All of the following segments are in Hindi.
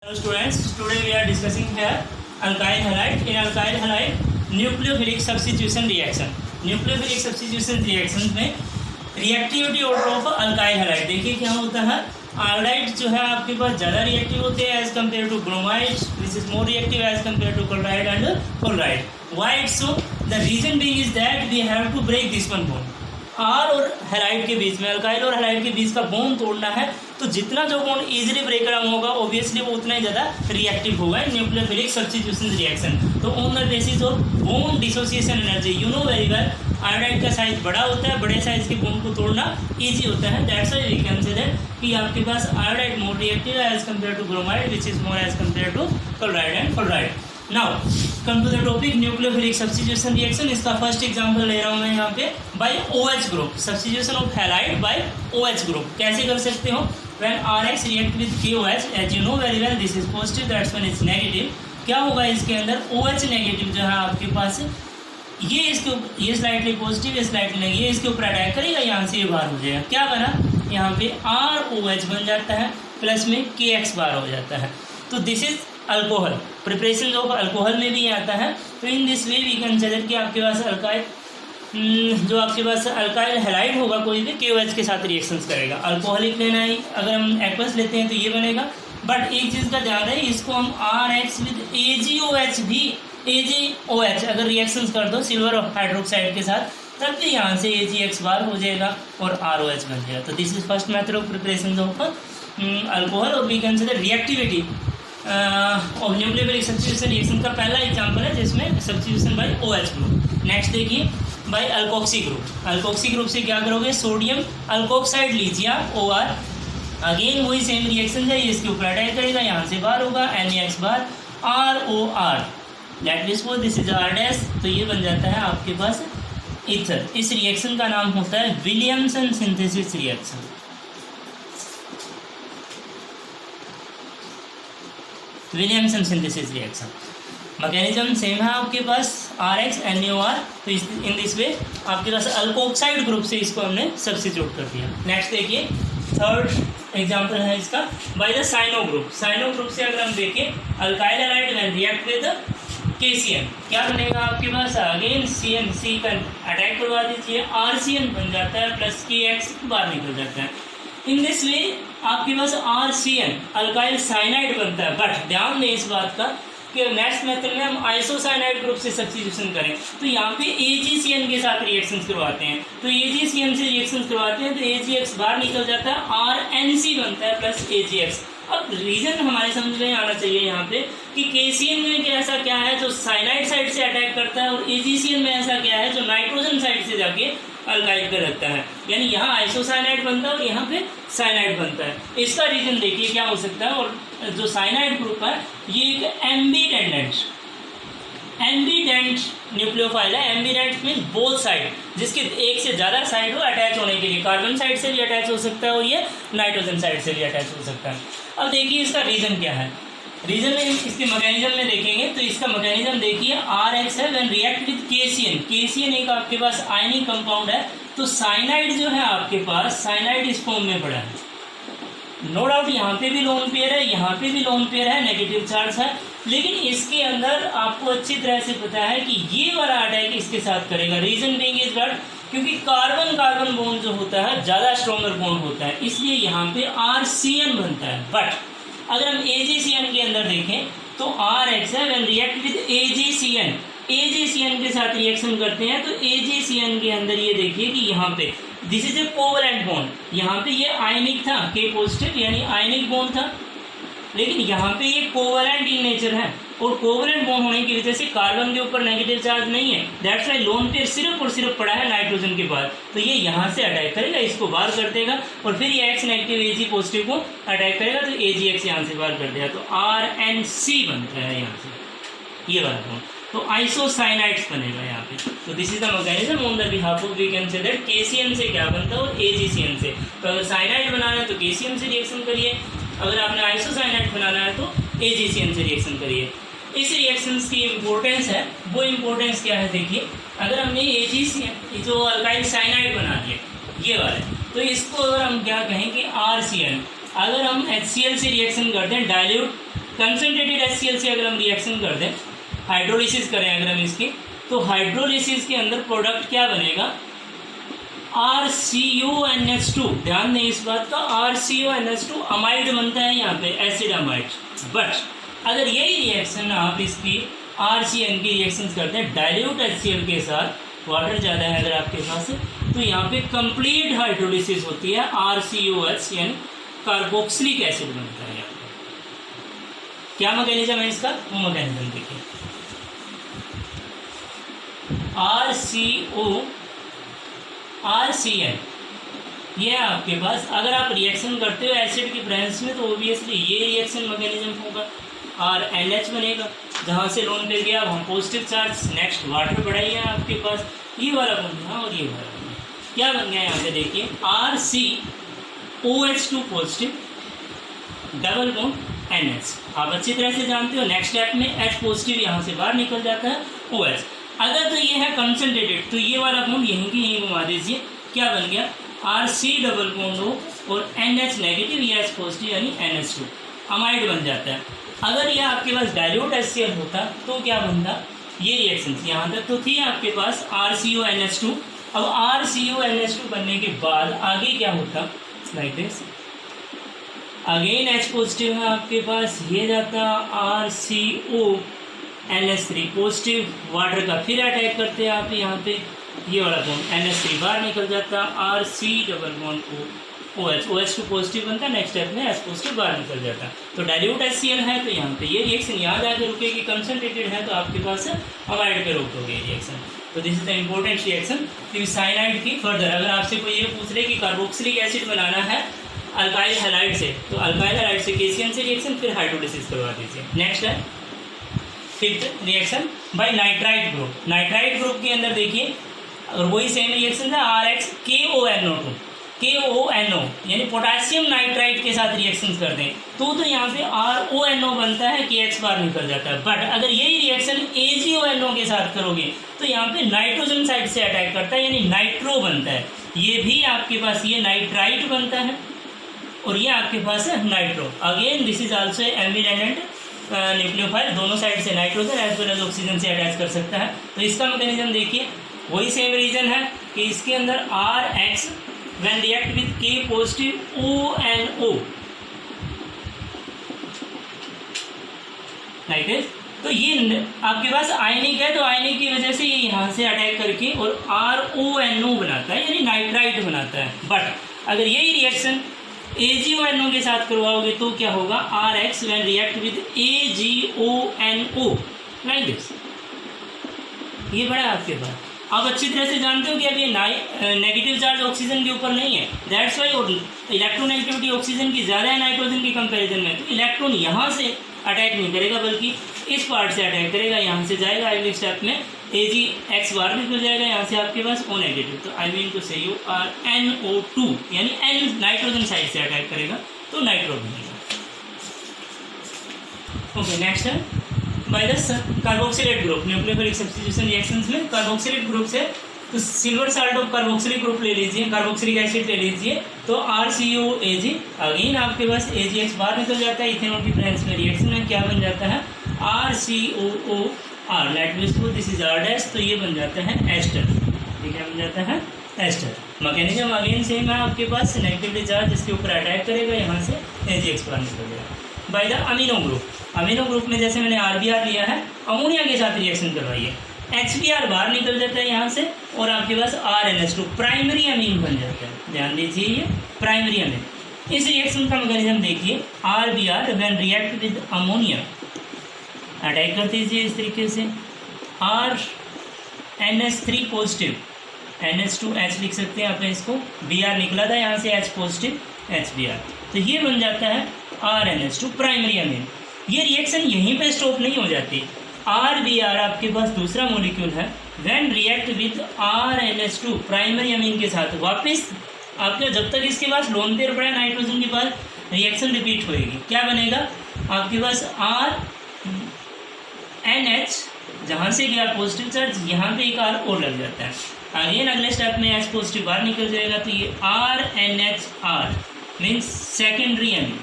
Hello students, today we are discussing here alkyl halide. In alkyl halide, nucleophilic substitution reaction. Nucleophilic substitution reaction में reactivity order of alkyl halide. देखिए क्या होता है, आयोडाइड जो है आपके पास ज़्यादा रिएक्टिव होते हैं as compare to bromide, which is more reactive as compare to chloride and chloride. Why it's so? The reason being is that we have to break this one bond. R और हैलाइड के बीच में, अल्काइल और हैलाइड के बीच का बॉन्ड तोड़ना है, तो जितना जो बॉन्ड इजीली ब्रेक डाउन होगा ऑब्वियसली वो उतना ही ज़्यादा रिएक्टिव होगा न्यूक्लियोफिलिक सब्स्टिट्यूशन रिएक्शन. तो on the basis of bond dissociation energy, you know very well, iodide का साइज बड़ा होता है, बड़े साइज के बॉन्ड को तोड़ना ईजी होता है. That's why we can say that कि आपके पास iodide more reactive as compare to bromide which is more as compare to chloride and chloride. Now come to the topic nucleophilic substitution reaction. इसका फर्स्ट एग्जांपल ले रहा हूँ मैं यहाँ पे by OH group, substitution of halide by OH group. कैसे कर सकते हो? When RH react with KOH, as you know very well, this is positive, that's when it's negative. क्या होगा इसके अंदर? OH नेगेटिव जो है आपके पास, ये स्लाइटली पॉजिटिव, ये स्लाइटली नेगेटिव, ये इसके ऊपर अटैक करेगा, यहाँ से ये बाहर हो जाएगा. क्या बना? यहाँ पे ROH बन जाता है, प्लस में KX बार हो जाता है. तो this is alcohol. Preparation of alcohol में भी आता है. तो in this way we consider कि आपके पास अल्काइल जो आपके पास अल्काइल हैलाइड होगा कोई भी KOH के साथ रिएक्शंस करेगा. अल्कोहलिक लेना है, अगर हम एक्वस लेते हैं तो ये बनेगा. बट एक चीज़ का ध्यान है, इसको हम RH विद AgOH भी, AgOH अगर रिएक्शंस कर दो सिल्वर हाइड्रोक्साइड के साथ, तब भी यहाँ से AgX बार हो जाएगा और ROH बन जाएगा. तो this is first method of preparation of alcohol. और we consider reactivity of nucleophilic substitution reaction का पहला एग्जांपल है जिसमें substitution by OH group. Next देखिए by alkoxy group. Alkoxy group से क्या करोगे? सोडियम अल्कोक्साइड लीजिए आप, OR. अगेन वही सेम रिएक्शन है, ये इसके ऊपर अटैक करेगा, यहाँ से बार होगा, NaX bar, ROR. That means this is R dash. तो ये बन जाता है आपके पास ईथर. इस रिएक्शन का नाम होता है Williamson synthesis reaction. Williamson synthesis reaction mechanism same है आपके पास, RH NaOR. तो इन दिस वे आपके पास अल्कोक्साइड ग्रुप से इसको हमने सब्स्टिट्यूट कर दिया. नेक्स्ट देखिए थर्ड एग्जांपल है इसका by the cyano group. Cyano group से अगर हम देखें alkyl halide when react with KCN, क्या बनेगा आपके पास? अगेन CN का अटैक करवा दीजिए, RCN बन जाता है, प्लस KX बाहर निकल जाता है. इन दिस वे आपके पास RCN अल्काइल साइनाइड बनता है. बट ध्यान दें इस बात का कि नेक्स्ट मेथड में हम आइसोसाइनाइड ग्रुप से सब्स्टिट्यूशन करें तो यहाँ पे AgCN के साथ रिएक्शंस करवाते हैं. तो AgCN से रिएक्शंस करवाते हैं तो AgX बाहर निकल जाता है, RNC बनता है प्लस AgX. अब रीजन हमारे समझ में आना चाहिए यहाँ पे कि KCN में ऐसा क्या है जो साइनाइड साइड से अटैक करता है और AgCN में ऐसा क्या है जो नाइट्रोजन साइड से जाके अल्काइल पे लगता है. यानी यहाँ आइसोसाइनाइड बनता है और यहाँ पे साइनाइड बनता है. इसका रीजन देखिए क्या हो सकता है. और जो साइनाइड ग्रुप है ये एक एम्बीडेंट न्यूक्लियोफाइल है. एम्बीडेंट मीन बोथ साइड, जिसके एक से ज़्यादा साइड हो अटैच होने के लिए. कार्बन साइड से भी अटैच हो सकता है और ये नाइट्रोजन साइड से भी अटैच हो सकता है. अब देखिए इसका रीजन क्या है. रीजन में इसके मैकेनिज्म में देखेंगे तो इसका मैकेनिज्म देखिए RH है when react with KCN. KCN एक आपके पास आयनिक कंपाउंड है. तो साइनाइड जो है आपके पास, साइनाइड इस फॉर्म में पड़ा है. नो डाउट यहाँ पे भी लोन पेयर है, यहाँ पे भी लोन पेयर है, नेगेटिव चार्ज है. लेकिन इसके अंदर आपको अच्छी तरह से पता है कि ये वाला अटैक इसके साथ करेगा. रीजन बीइंग इज दैट क्योंकि कार्बन कार्बन बॉन्ड जो होता है ज़्यादा स्ट्रॉन्गर बॉन्ड होता है, इसलिए यहाँ पे RCN बनता है. बट अगर हम AgCN के अंदर देखें तो RH है व्हेन रिएक्ट विद AgCN के साथ रिएक्शन करते हैं तो AgCN के अंदर ये देखिए कि यहाँ पे this is a covalent bond. यहाँ पे ये आयनिक था, K पॉजिटिव यानी आयनिक बॉन्ड था, लेकिन यहाँ पे ये कोवलेंट इन नेचर है. और कोवलेंट बॉन्ड होने की वजह से कार्बन के ऊपर नेगेटिव चार्ज नहीं है. दैट्स व्हाई लोन पेयर सिर्फ और सिर्फ पड़ा है नाइट्रोजन के बाद. तो ये यहाँ से अटैक करेगा, इसको बाहर कर देगा और फिर ये X नेगेटिव Ag पॉजिटिव को अटैक करेगा तो AgX यहाँ से बाहर कर देगा. तो RNC बनता है यहाँ से ये वाला बॉन्ड. तो आइसोसाइनाइड्स बनेगा यहाँ पे. तो this is the mechanism on the behalf of we can say that KCN से क्या बनता है और AgCN से. तो अगर साइनाइड बनाना है तो KCN से रिएक्शन करिए, अगर आपने आइसोसाइनाइड बनाना है तो AgCN से रिएक्शन करिए. इस रिएक्शंस की इम्पोर्टेंस है, वो इम्पोर्टेंस क्या है देखिए. अगर हमने AgCN जो अल्काइल साइनाइड बना दिया ये वाले, तो इसको अगर हम क्या कहें कि RCN, अगर हम HCl से रिएक्शन करते हैं डाइल्यूट कंसनट्रेटेड HCl से अगर हम रिएक्शन कर दें, हाइड्रोलिसिस करें अगर हम इसकी, तो हाइड्रोलिसिस के अंदर प्रोडक्ट क्या बनेगा, RCONH2। ध्यान दें इस बात का, RCONH2 अमाइड बनता है यहाँ पे, एसिड अमाइड। बट अगर यही रिएक्शन आप इसकी RCN की रिएक्शन करते हैं डाइल्यूट HCl के साथ, वाटर ज़्यादा है अगर आपके पास, तो यहाँ पे कंप्लीट हाइड्रोलिसिस होती है, RCOH यानी कार्बोक्सिलिक एसिड बनता है। यहाँ पे क्या मैकेनिज्म है इसका, वो मैकेनिज्म देखिए, RCN ये आपके पास अगर आप रिएक्शन करते हो एसिड की प्रेजेंस में, तो ओबियसली ये रिएक्शन मैकेनिज्म होगा, RNH बनेगा, जहाँ से लोन पे गया वहाँ पॉजिटिव चार्ज, नेक्स्ट वाटर बढ़ाइए आपके पास, ये वाला बन गया और ये वाला बन गया। क्या बन गया यहाँ पे देखिए, RCOH2 positive, double bond NH। आप अच्छी तरह से जानते हो, नेक्स्ट स्टेप में H पॉजिटिव यहाँ से बाहर निकल जाता है, OH। अगर तो ये है कंसनट्रेटेड, तो ये वाला बॉन्ड यहीं की यहीं घुमा दीजिए, क्या बन गया, RC डबल बॉन्ड O और NH नेगेटिव, ये H पॉजिटिव यानी NH2 अमाइड बन जाता है। अगर ये आपके पास डाइल्यूट HCl होता तो क्या बनता, ये रिएक्शन यहाँ तक तो थी आपके पास RCONH2। अब RCONH2 बनने के बाद आगे क्या होता, like this, again H positive है आपके पास, ये जाता RCONH3 पॉजिटिव, वाटर का फिर अटैक करते हैं आप यहाँ पे, ये वाला बॉन्ड NH3 बाहर निकल जाता, RC double bond OH, OH2 positive बनता, नेक्स्ट स्टेप में H पॉजिटिव बाहर निकल जाता। तो डाइल्यूट HCl है तो यहाँ पे ये रिएक्शन यहाँ जाकर रुकेगी, कंसनट्रेटेड है तो आपके पास अमाइड पे रोक दोगे रिएक्शन। तो this is the important reaction cyanide की। फर्दर अगर आपसे कोई ये पूछ रहे कि कार्बोक्सिलिक एसिड बनाना है अल्काइल हैलाइड से, तो अल्काइल हैलाइड से KCN से रिएक्शन, फिर हाइड्रोलिसिस करवा दीजिए। नेक्स्ट है fifth reaction by nitrite group. Nitrite group के अंदर देखिए और वही सेम रिएक्शन है, RXKONO2 KONO यानी पोटेशियम नाइट्राइट के साथ रिएक्शन कर दें तो यहाँ पे RONO बनता है, KH बाहर निकल जाता है। बट अगर यही रिएक्शन AgONO के साथ करोगे तो यहाँ पे नाइट्रोजन साइड से अटैक करता है, यानी नाइट्रो बनता है। ये भी आपके पास ये नाइट्राइट बनता है और ये आपके पास है nitro. Again this is also ambivalent nucleophile, दोनों साइड से nitrogen as well as oxygen से अटैच कर सकता है। तो इसका मैकेनिज्म देखिए, वही सेम रीजन है कि इसके अंदर RX when react with K positive ONO like this। तो ये आपके पास आयनिक है तो आयनिक की वजह से ये यहाँ से अटैक करके और RONO बनाता है यानी नाइट्राइट बनाता है। बट अगर यही रिएक्शन AgONO के साथ करवाओगे तो क्या होगा, RX when react with AgONO like this। ये बड़ा आपके पास, आप अच्छी तरह से जानते हो कि अब ये नेगेटिव चार्ज ऑक्सीजन के ऊपर नहीं है, दैट्स वाई इलेक्ट्रोनेगेटिविटी ऑक्सीजन की ज़्यादा है नाइट्रोजन के कंपैरिजन में। तो इलेक्ट्रॉन यहाँ से अटैक नहीं करेगा बल्कि इस पार्ट से अटैक करेगा, यहाँ से जाएगा अगले स्टेप में AgX बार निकल जाएगा, यहाँ से आपके पास O नेगेटिव। तो आई मीन टू से यू NO2 यानी N नाइट्रोजन साइड से अटैक करेगा तो नाइट्रो बनेगा। ओके नेक्स्ट है by the carboxylate group. Nucleophilic substitution reactions में कार्बोक्सिलेट ग्रुप से तो silver salt of carboxylic group ले लीजिए, कार्बोक्सिलिक एसिड ले लीजिए, तो RCOAg अगेन आपके पास AgX बाहर निकल जाता है, इथेनॉल की प्रेजेंस में रिएक्शन में क्या बन जाता है, RCOOR let me suppose this is R dash, तो ये बन जाता है एस्टर। ये क्या बन जाता है, एस्टर। मैकेनिज्म अगेन सेम है आपके पास, नेगेटिवली चार्ज जिसके ऊपर अटैक करेगा, यहाँ से AgX बाहर निकल जाएगा। By the amino group, amino group में जैसे मैंने RBR लिया है, अमोनिया के साथ रिएक्शन करवाइए, HBr बाहर निकल जाता है यहाँ से और आपके पास RNH2 प्राइमरी अमीन बन जाता है। ध्यान दीजिए ये प्राइमरी अमीन। इस रिएक्शन का मैकेनिज्म देखिए, RBr when react with ammonia attack कर दीजिए इस तरीके से, RNH3 पॉजिटिव, NH2H लिख सकते हैं अपने इसको, Br निकला था यहाँ से H पॉजिटिव HBr, तो ये बन जाता है RNH2 प्राइमरी अमीन। ये रिएक्शन यहीं पे स्टॉप नहीं हो जाती, RBr आपके पास दूसरा मॉलिक्यूल है, when react with RNH2 primary amine के साथ वापस आपके जब तक इसके पास लोन पेयर पड़ा नाइट्रोजन के पास रिएक्शन रिपीट होएगी, क्या बनेगा आपके पास RNH, जहाँ से गया पॉजिटिव चार्ज यहाँ पे एक R और लग जाता है, अगेन अगले स्टेप में H पॉजिटिव बाहर निकल जाएगा, तो ये RNHR मीन्स सेकेंडरी अमीन,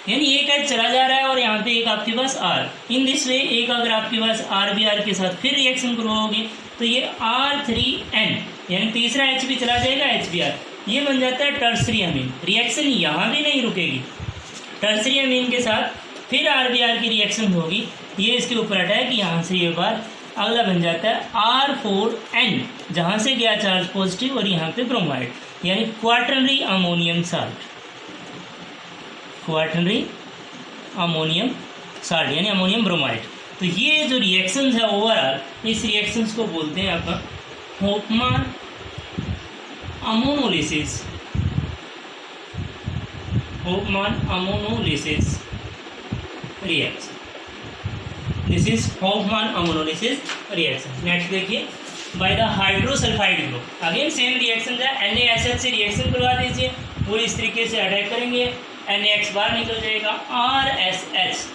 यानी एक H चला जा रहा है और यहाँ पे एक आपके पास R। इन दिस वे एक अगर आपके पास RBr के साथ फिर रिएक्शन करवाओगे तो ये R3N यानी तीसरा H भी चला जाएगा HBr, ये बन जाता है टर्सरी अमीन। रिएक्शन यहाँ भी नहीं रुकेगी, टर्सरी अमीन के साथ फिर RBr की रिएक्शन होगी, ये इसके ऊपर अटैक, यहाँ से ये बार अगला बन जाता है R4N, जहाँ से गया चार्ज पॉजिटिव और यहाँ पे ब्रोमाइड, यानी quaternary ammonium salt, quaternary ammonium salt यानी अमोनियम ब्रोमाइड। तो ये जो रिएक्शंस है ओवरऑल, इस रिएक्शंस को बोलते हैं अपन Hofmann ammonolysis, Hofmann ammonolysis reaction. This is Hofmann ammonolysis reaction. Next देखिए, by the hydrosulphide group, again same reaction है, NaSH से रिएक्शन करवा दीजिए, वो इस तरीके से अटैक करेंगे, NaX बाहर निकल जाएगा, RSH